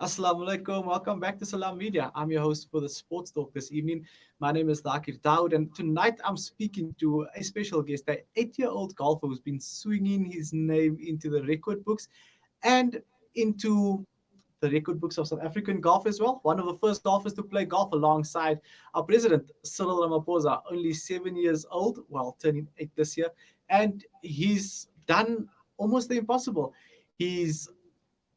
Assalamu alaikum. Welcome back to Salam Media. I'm your host for the Sports Talk this evening. My name is Thaakir Dawood, and tonight I'm speaking to a special guest, an 8-year-old golfer who's been swinging his name into the record books and into the record books of South African golf as well. One of the first golfers to play golf alongside our president, Cyril Ramaphosa, only 7 years old, well, turning 8 this year. And he's done almost the impossible. He's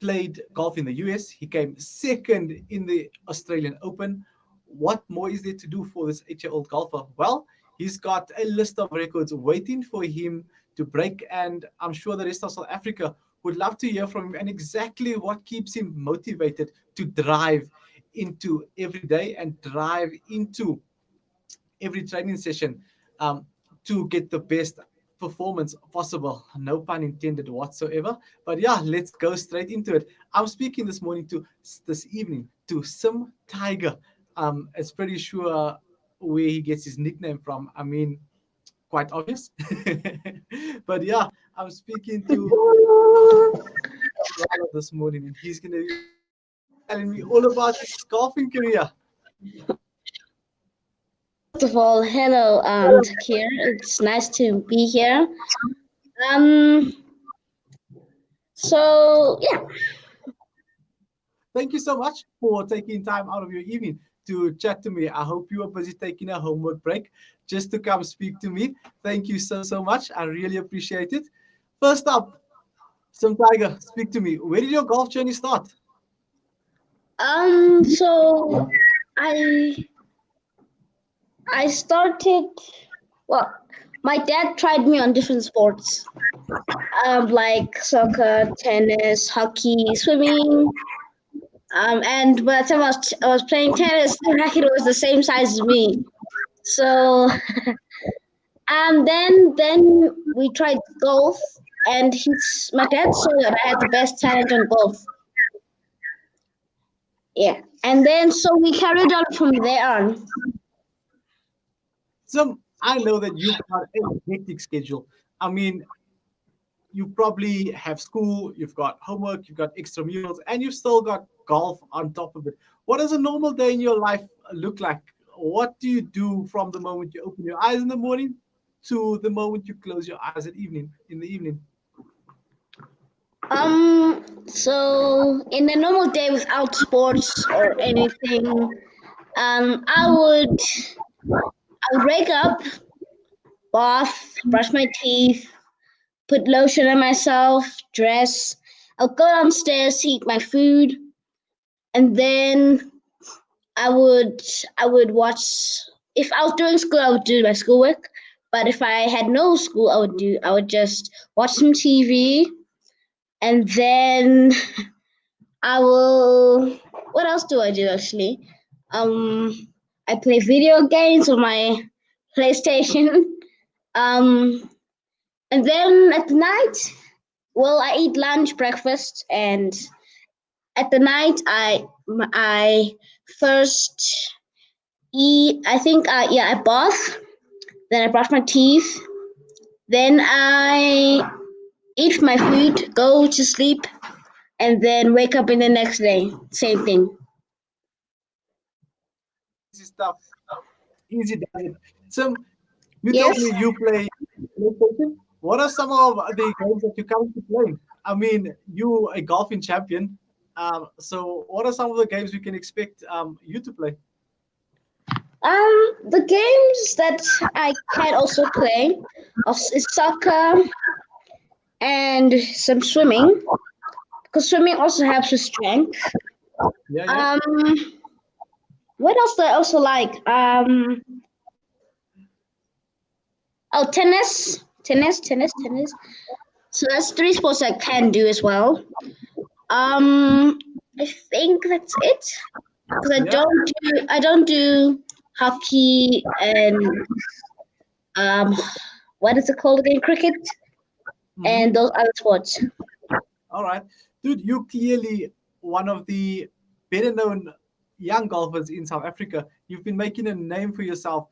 played golf in the US. He came second in the Australian Open. What more is there to do for this 8-year-old golfer? Well, he's got a list of records waiting for him to break, and I'm sure the rest of South Africa would love to hear from him and exactly what keeps him motivated to drive into every day and drive into every training session um, to get the best performance possible. No pun intended whatsoever. But yeah, let's go straight into it. I'm speaking this evening to Sim Tiger. It's pretty sure where he gets his nickname from. I mean, quite obvious. But yeah, I'm speaking to this morning, and he's gonna be telling me all about his golfing career. First of all, hello, Thaakir. It's nice to be here. Um, yeah. Thank you so much for taking time out of your evening to chat to me. I hope you are busy taking a homework break just to come speak to me. Thank you so much. I really appreciate it. First up, Sim Tiger, speak to me. Where did your golf journey start? So I started. Well, my dad tried me on different sports, like soccer, tennis, hockey, swimming. And by the time I was playing tennis, the racket was the same size as me. So, then we tried golf, and my dad saw that I had the best talent on golf. Yeah, and then so we carried on from there on. Sim, I know that you've got a hectic schedule. I mean, you probably have school, you've got homework, you've got extramurals, and you've still got golf on top of it. What does a normal day in your life look like? What do you do from the moment you open your eyes in the morning to the moment you close your eyes in the evening? So in a normal day without sports or anything, I would wake up, bath, brush my teeth, put lotion on myself, dress. I'll go downstairs, eat my food, and then I would watch. If I was doing school, I would do my schoolwork. But if I had no school, I would just watch some TV, and then I will. What else do I do actually? I play video games on my PlayStation. Um, and then at night, well, I eat lunch, breakfast, and at the night I first eat. I think I bath, then I brush my teeth, then I eat my food, go to sleep, and then wake up in the next day. Same thing. Easy stuff. Easy does it. So you told Yes. me you play PlayStation. What are some of the games that you currently play? I mean, you a golfing champion. So what are some of the games we can expect you to play? The games that I can also play is soccer and some swimming, because swimming also helps with strength. Yeah, yeah. What else do I also like? Oh, tennis. So that's three sports I can do as well. I think that's it, because Yeah. I don't do hockey and what is it called again? Cricket and those other sports. All right. Dude, you clearly one of the better known young golfers in South Africa. You've been making a name for yourself.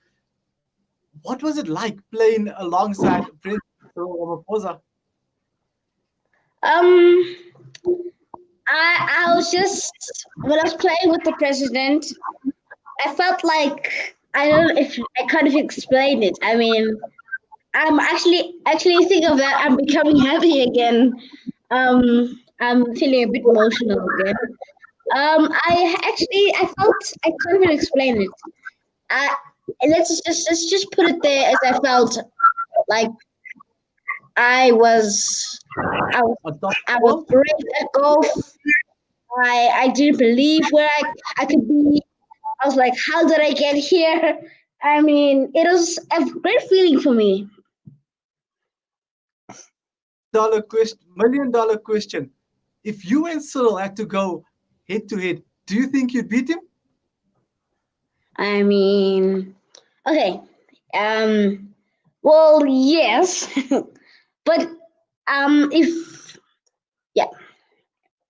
What was it like playing alongside President Ramaphosa? Um, I was just when I was playing with the president, I felt like I don't know if I can't even explain it. I mean, I'm actually think of that. I'm becoming happy again. I'm feeling a bit emotional again. I felt I can't even explain it. I let's just put it there as I felt like I was I was On top of I the was world? great at golf. I didn't believe where I could be. I was like, how did I get here? I mean, it was a great feeling for me. $1 million question. If you and Cyril had to go head to head, do you think you'd beat him? I mean, okay. Well, yes, but if yeah,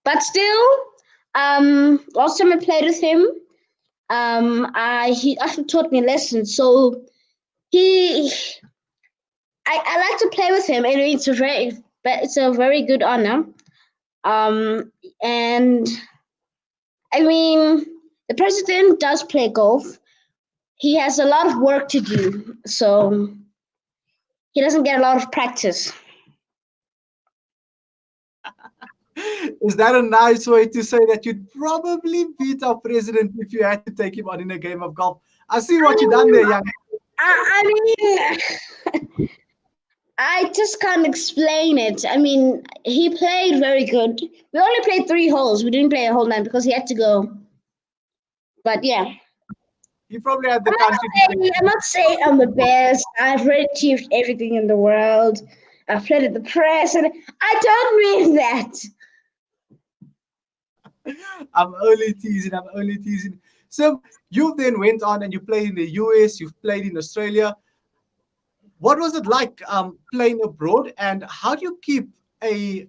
but still, last time I played with him, he actually taught me a lesson. So he, I like to play with him, and it's a very good honor. And I mean, the president does play golf. He has a lot of work to do, so he doesn't get a lot of practice. Is that a nice way to say that you'd probably beat our president if you had to take him on in a game of golf? I see what you've done there, young. I mean, I just can't explain it. I mean, he played very good. We only played 3 holes. We didn't play a whole night because he had to go. But yeah, You probably had the country to take. I'm not saying I'm the best. I've already achieved everything in the world. I've played at the press, and I don't mean that. I'm only teasing. I'm only teasing. So you then went on and you played in the US. You've played in Australia. What was it like playing abroad, and how do you keep a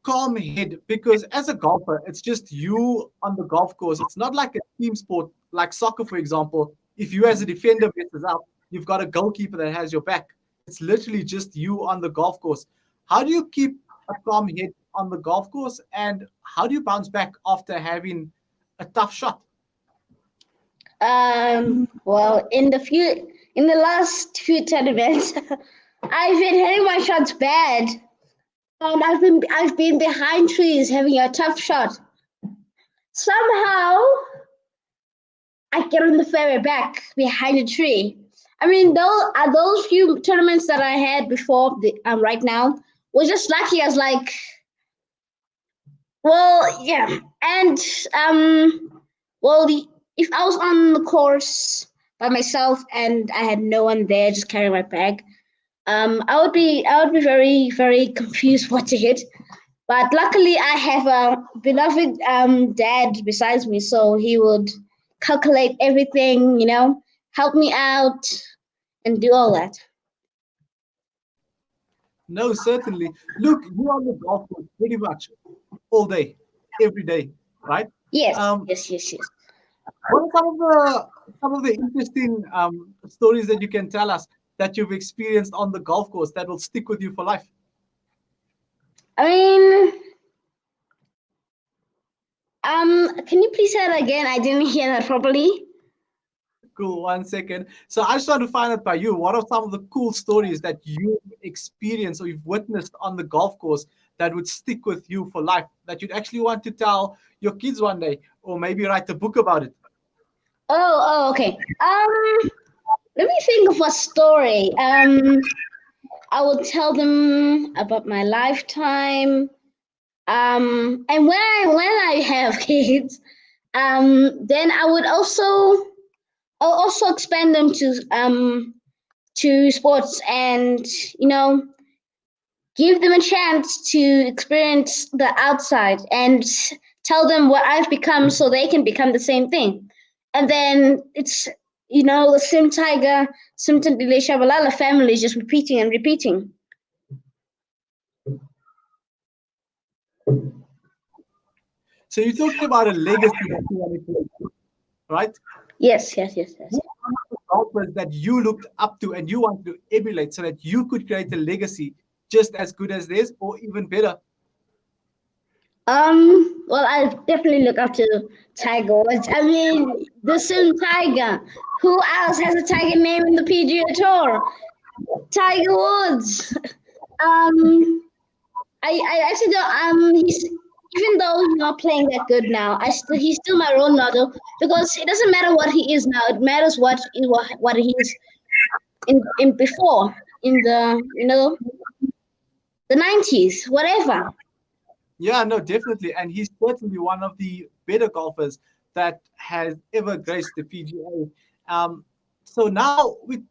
calm head? Because as a golfer, it's just you on the golf course. It's not like a team sport like soccer, for example. If you as a defender messes up, you've got a goalkeeper that has your back. It's literally just you on the golf course. How do you keep a calm head on the golf course, and how do you bounce back after having a tough shot? Well, in the last few tournaments, I've been hitting my shots bad. I've been behind trees having a tough shot. Somehow, I get on the fairway back behind a tree. I mean, those few tournaments that I had before right now was just lucky. I was like, well, yeah, and well, if I was on the course by myself and I had no one there, just carrying my bag, I would be very very confused what to hit. But luckily, I have a beloved dad besides me, so he would calculate everything, help me out, and do all that. No, certainly. Look, you're on the golf course pretty much all day, every day, right? Yes, Um, yes, yes, yes. what are some of the interesting stories that you can tell us that you've experienced on the golf course that will stick with you for life? I mean, can you please say that again? I didn't hear that properly. Cool. 1 second. So I just want to find out by you, what are some of the cool stories that you've experienced or you've witnessed on the golf course that would stick with you for life, that you'd actually want to tell your kids one day, or maybe write a book about it? Okay. Let me think of a story. I will tell them about my lifetime. And when I have kids, then I'll also expand them to sports and you know give them a chance to experience the outside and tell them what I've become so they can become the same thing. And then it's the Simthandile Tshabalala family is just repeating and repeating. So you're talking about a legacy that you want to create, right? Yes, yes, yes, yes. Who are the golfers that you looked up to and you want to emulate so that you could create a legacy just as good as theirs or even better? Well, I definitely look up to Tiger Woods. I mean, the Sim Tiger. Who else has a Tiger name in the PGA Tour? Tiger Woods. I actually don't. He's even though he's not playing that good now, he's still my role model because it doesn't matter what he is now. It matters what he is in before in the the 90s, whatever. Yeah, no, definitely. And he's certainly one of the better golfers that has ever graced the PGA. So now we've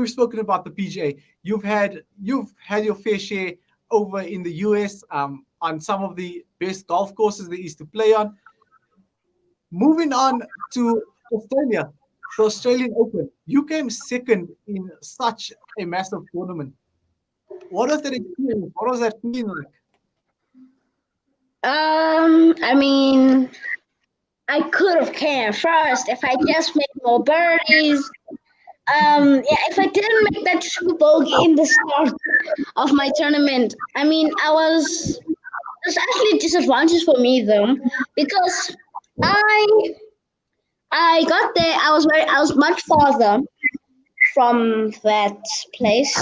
spoken about the PGA. You've had your fair share over in the US on some of the best golf courses there is to play on. Moving on to Australia, the Australian Open. You came second in such a massive tournament. What was that experience? What was that feeling like? I mean, I could have came first if I just made more birdies. Yeah, if I didn't make that triple bogey in the start of my tournament, I mean, it was actually a disadvantage for me though, because I I got there. I was much farther from that place,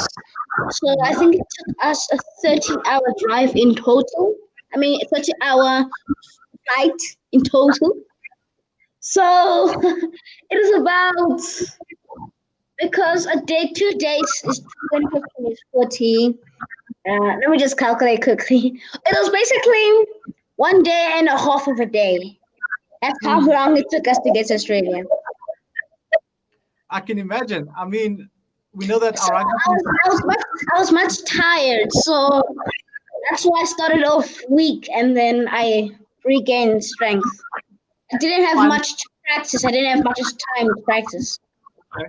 so I think it took us a 13-hour drive in total. I mean, a 30-hour flight in total. So it is about because a day, 2 days is 20 is 40. Let me just calculate quickly. It was basically 1 day and a half of a day. That's how Hmm. long it took us to get to Australia. I can imagine. I mean, we know that So our rugby team. I was much tired. So that's why I started off weak and then I regained strength. I didn't have Fun. much to practice. I didn't have much time to practice. Okay.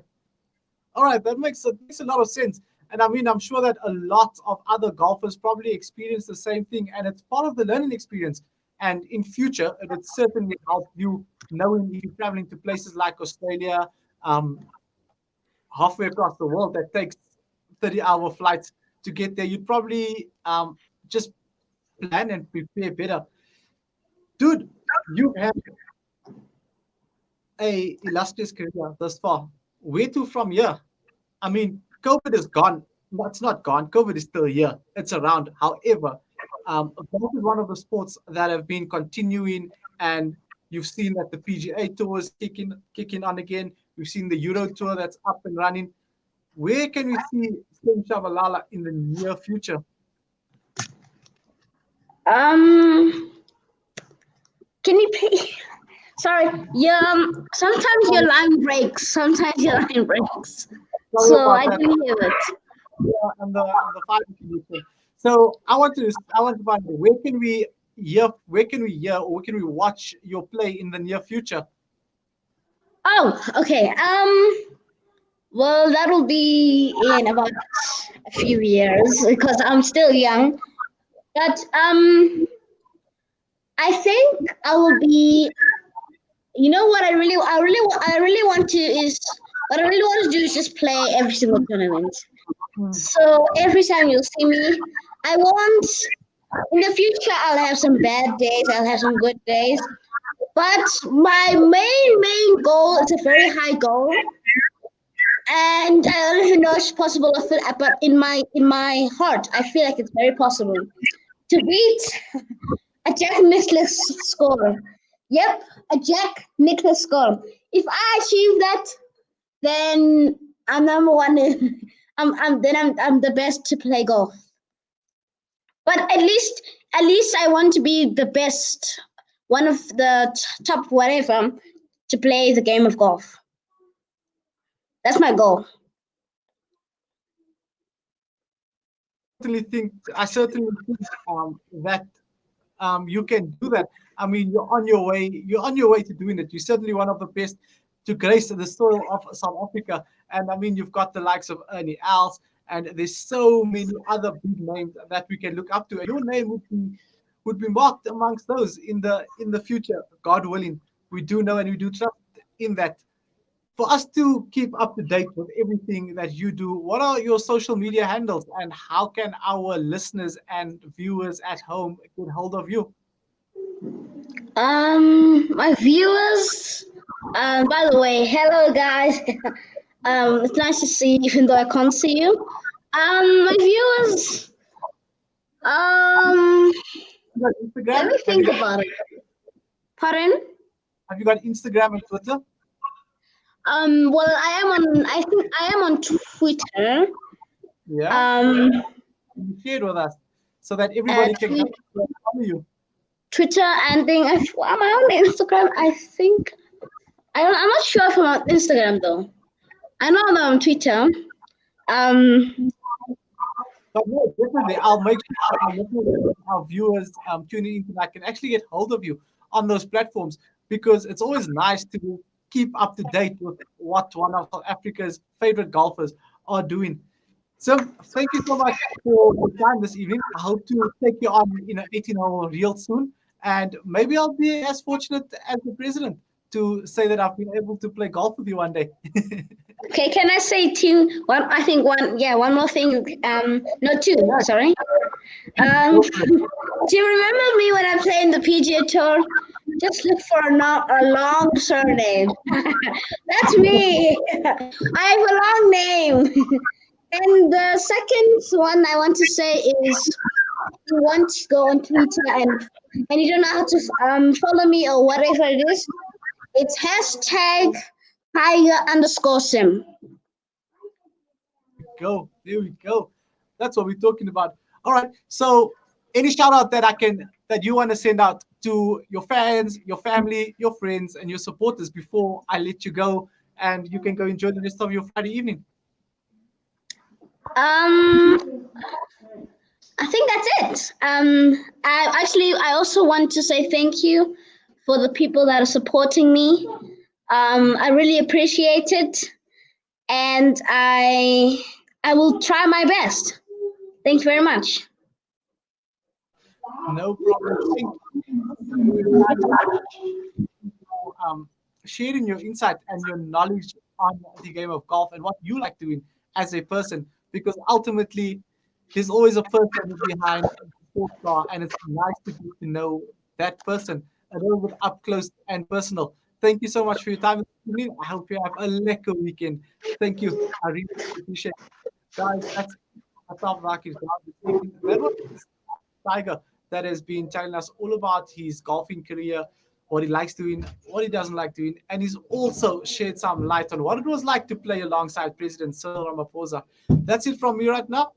All right, that makes a lot of sense. And I mean, I'm sure that a lot of other golfers probably experience the same thing, and it's part of the learning experience. And in future, it would certainly help you knowing if you're traveling to places like Australia, um, halfway across the world, that takes 30-hour flights to get there. You'd probably just plan and prepare better. Dude, you have a illustrious career thus far. Where to from here? I mean, COVID is gone. No, it's not gone. COVID is still here. It's around. However, golf is one of the sports that have been continuing, and you've seen that the PGA Tour is kicking on again. We've seen the Euro Tour that's up and running. Where can we see Sim Tshabalala in the near future? Um, can you pay? Sorry, yeah. Sometimes your line breaks. Sometimes your line breaks. Sorry So about I that. didn't hear it. And the fiber connection. So I want to find out where can we hear or where can we watch your play in the near future? Oh, okay. Well, that'll be in about a few years because I'm still young. But I think I will be. You know what I really want to is what I really want to do is just play every single tournament. Hmm. So every time you'll see me, I want in the future I'll have some bad days, I'll have some good days. But my main goal is a very high goal, and I don't even know if it's possible. But in my heart, I feel like it's very possible to beat a Jack Nicklaus score. Yep, a Jack Nicklaus score. If I achieve that, then I'm number one. I'm the best to play golf. But at least I want to be the best, one of the top whatever to play the game of golf. That's my goal. I certainly think that you can do that. I mean, you're on your way. You're on your way to doing it. You're certainly one of the best to grace the soil of South Africa. And I mean, you've got the likes of Ernie Els, and there's so many other big names that we can look up to. And your name would be marked amongst those in the future, God willing. We do know and we do trust in that. For us to keep up to date with everything that you do, what are your social media handles and how can our listeners and viewers at home get hold of you? My viewers. By the way, hello guys. It's nice to see you, even though I can't see you. My viewers. You got Let Instagram? me think about it. Pardon? Have you got Instagram and Twitter? Well, I am on. I think I am on Twitter. Yeah. Um, You share it with us so that everybody can go follow you. Twitter and thing. Am I on Instagram? I think. I'm not sure if I'm on Instagram though. I know I'm on Twitter. But no, definitely, I'll make sure our viewers tuning in tonight can actually get hold of you on those platforms, because it's always nice to keep up to date with what one of South Africa's favorite golfers are doing. So thank you so much for your time this evening. I hope to take you on in an 18-hole real soon. And maybe I'll be as fortunate as the president to say that I've been able to play golf with you one day. Okay, can I say two? One, I think one. Yeah, one more thing. No, two. Yeah, Sorry. go for it. Do you remember me when I played in the PGA Tour? Just look for a long surname. That's me. I have a long name. And the second one I want to say is, you want to go on Twitter and you don't know how to follow me or whatever it is, it's hashtag Tiger_Sim. Go. There we go. That's what we're talking about. All right. So any shout out that you want to send out to your fans, your family, your friends, and your supporters before I let you go and you can go enjoy the rest of your Friday evening? Um, I think that's it. I also want to say thank you for the people that are supporting me. I really appreciate it, and I will try my best. Thank you very much. No problem. Thank you for sharing your insight and your knowledge on the game of golf and what you like doing as a person, because ultimately there's always a person behind the sports car, and it's nice to get to know that person a little bit up close and personal. Thank you so much for your time this evening. I hope you have a lekker weekend. Thank you. I really appreciate it. Guys, that's all Raki's job this evening. That was Tiger that has been telling us all about his golfing career, what he likes doing, what he doesn't like doing, and he's also shed some light on what it was like to play alongside President Cyril Ramaphosa. That's it from me right now.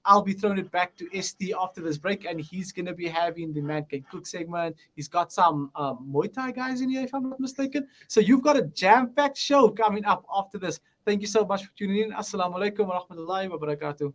I'll be throwing it back to ST after this break, and he's going to be having the Man Can Cook segment. He's got some Muay Thai guys in here, if I'm not mistaken. So you've got a jam-packed show coming up after this. Thank you so much for tuning in. Assalamu alaikum wa rahmatullahi wa barakatuh.